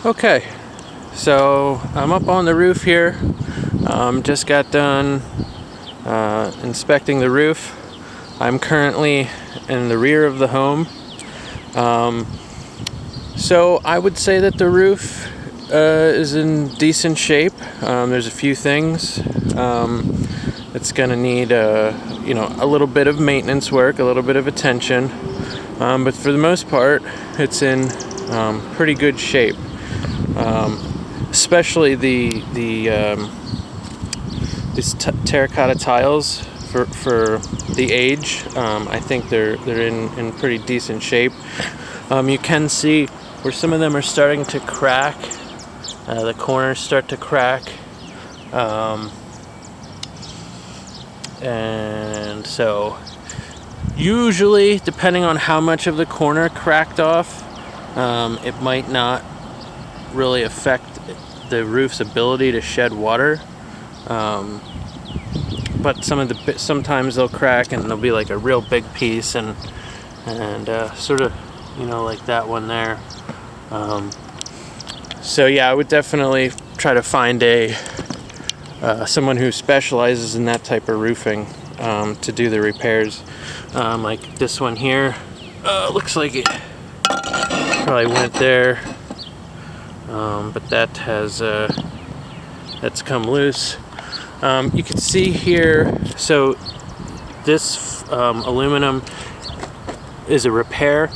Okay, so I'm up on the roof here. Just got done inspecting the roof. I'm currently in the rear of the home. So I would say that the roof is in decent shape. There's a few things. It's gonna need a little bit of maintenance work, a little bit of attention. But for the most part, it's in pretty good shape. Especially these terracotta tiles for the age. I think they're in pretty decent shape. You can see where some of them are starting to crack. The corners start to crack. And so usually, depending on how much of the corner cracked off, it might not really affect the roof's ability to shed water. But sometimes they'll crack and there'll be like a real big piece and sort of, like that one there. So yeah, I would definitely try to find someone who specializes in that type of roofing to do the repairs. Like this one here, looks like it probably went there, but that's come loose. You can see here, so this aluminum is a repair.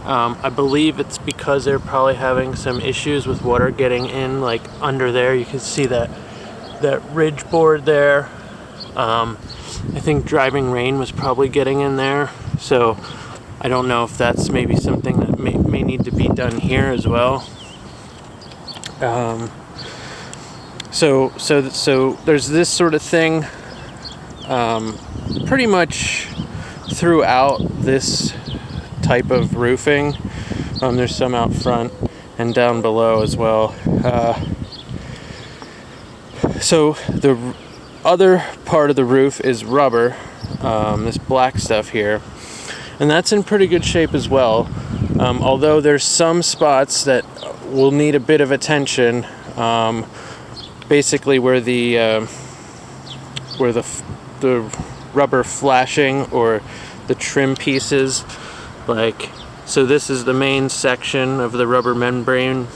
I believe it's because they're probably having some issues with water getting in, like under there. You can see that ridge board there. I think driving rain was probably getting in there, so I don't know if that's maybe something that may need to be done here as well. So there's this sort of thing pretty much throughout this type of roofing. There's some out front and down below as well. So the other part of the roof is rubber, this black stuff here, and that's in pretty good shape as well. Although there's some spots that will need a bit of attention. Basically, where the rubber flashing or the trim pieces, like, so this is the main section of the rubber membrane,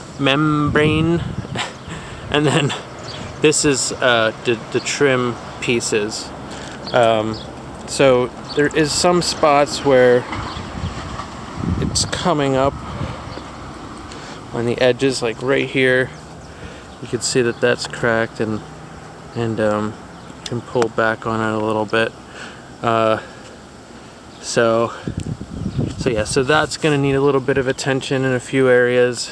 and then this is the trim pieces. So there is some spots where it's coming up on the edges, like right here. You can see that that's cracked, and you can pull back on it a little bit. So that's going to need a little bit of attention in a few areas.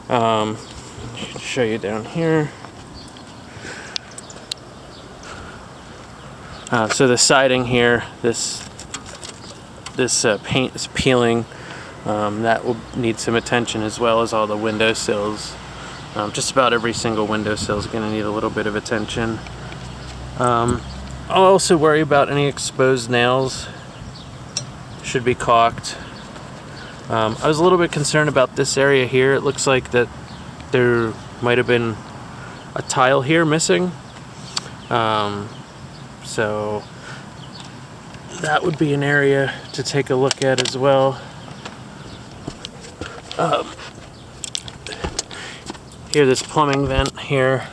I can show you down here. So the siding here, this paint is peeling. That will need some attention, as well as all the windowsills. Just about every single windowsill is going to need a little bit of attention. I'll also worry about any exposed nails. Should be caulked. I was a little bit concerned about this area here. It looks like that there might have been a tile here missing. So that would be an area to take a look at as well. Here, this plumbing vent here,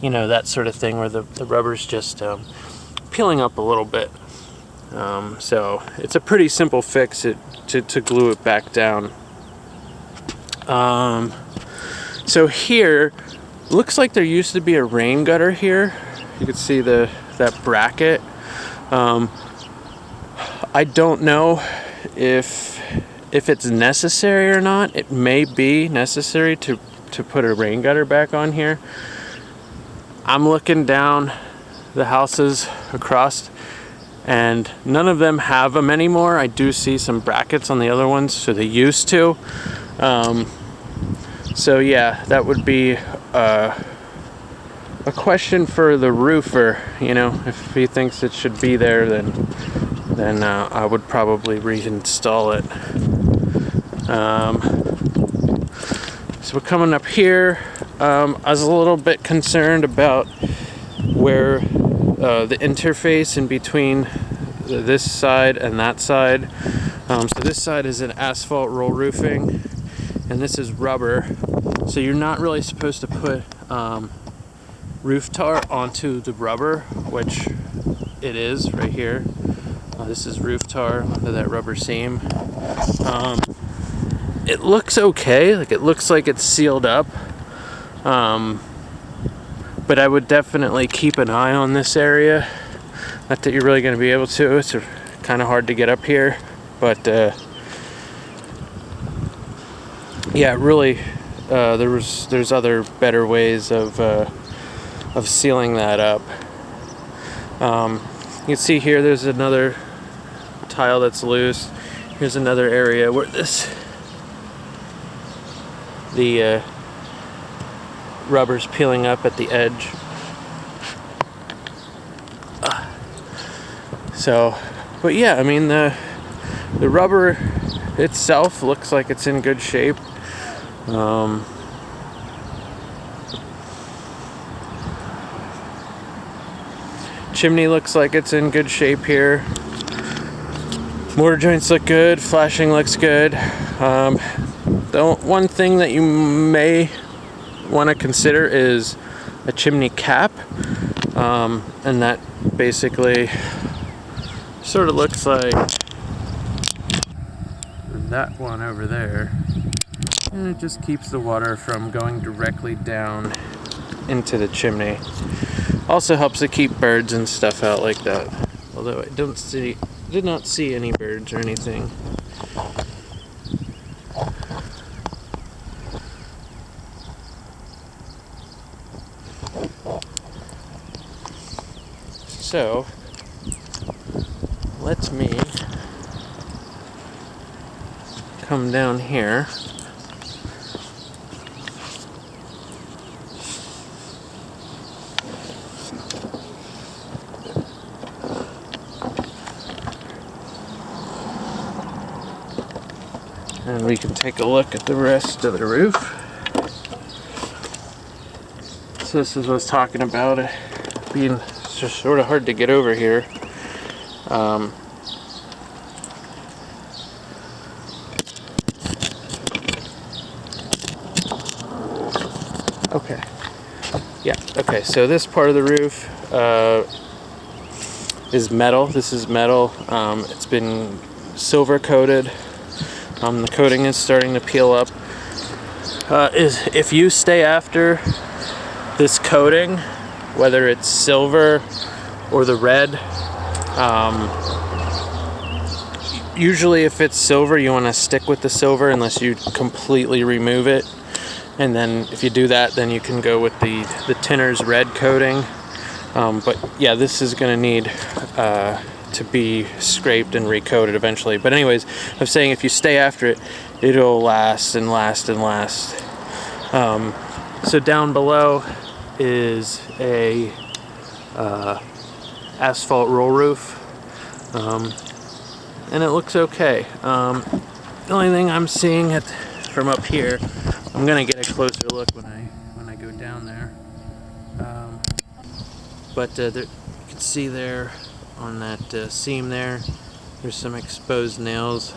that sort of thing where the rubber's just peeling up a little bit. So it's a pretty simple fix to glue it back down. So here, looks like there used to be a rain gutter here. You can see that bracket. I don't know if it's necessary or not. It may be necessary to put a rain gutter back on here. I'm looking down the houses across, and none of them have them anymore. I do see some brackets on the other ones, so they used to. So yeah, that would be a question for the roofer. If he thinks it should be there, then I would probably reinstall it. So So we're coming up here. I was a little bit concerned about where the interface in between this side and that side. So this side is an asphalt roll roofing, and this is rubber. So you're not really supposed to put roof tar onto the rubber, which it is right here. This is roof tar onto that rubber seam. It looks okay, like it looks like it's sealed up. But I would definitely keep an eye on this area. Not that you're really going to be able to. It's kind of hard to get up here, but yeah, really, there's other better ways of sealing that up. You can see here there's another tile that's loose. Here's another area where the rubber's peeling up at the edge. But yeah, I mean the rubber itself looks like it's in good shape. Chimney looks like it's in good shape here. Mortar joints look good. Flashing looks good. The one thing that you may want to consider is a chimney cap, and that basically sort of looks like that one over there, and it just keeps the water from going directly down into the chimney. Also helps to keep birds and stuff out like that, although I did not see any birds or anything. So let me come down here. And we can take a look at the rest of the roof. So this is what I was talking about, being just sort of hard to get over here. Okay. Yeah, okay, so this part of the roof is metal. This is metal. It's been silver coated. The coating is starting to peel up. If you stay after this coating, whether it's silver or the red, usually if it's silver, you want to stick with the silver unless you completely remove it. And then if you do that, then you can go with the Tinner's red coating. But yeah, this is going to need to be scraped and recoated eventually. But anyways, I'm saying if you stay after it, it'll last and last and last. So down below is a asphalt roll roof, and it looks okay. The only thing I'm seeing from up here, I'm gonna get a closer look when I go down there. But there, you can see there on that seam there's some exposed nails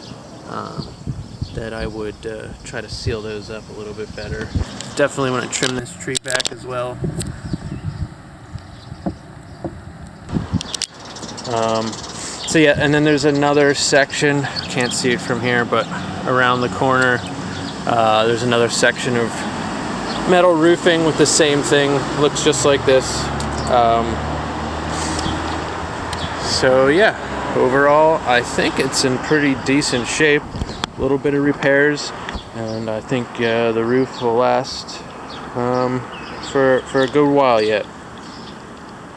that I would try to seal those up a little bit better. Definitely want to trim this tree back as well. So yeah, and then there's another section, can't see it from here, but around the corner there's another section of metal roofing with the same thing. Looks just like this. So yeah, overall I think it's in pretty decent shape. A little bit of repairs, and I think the roof will last for a good while yet.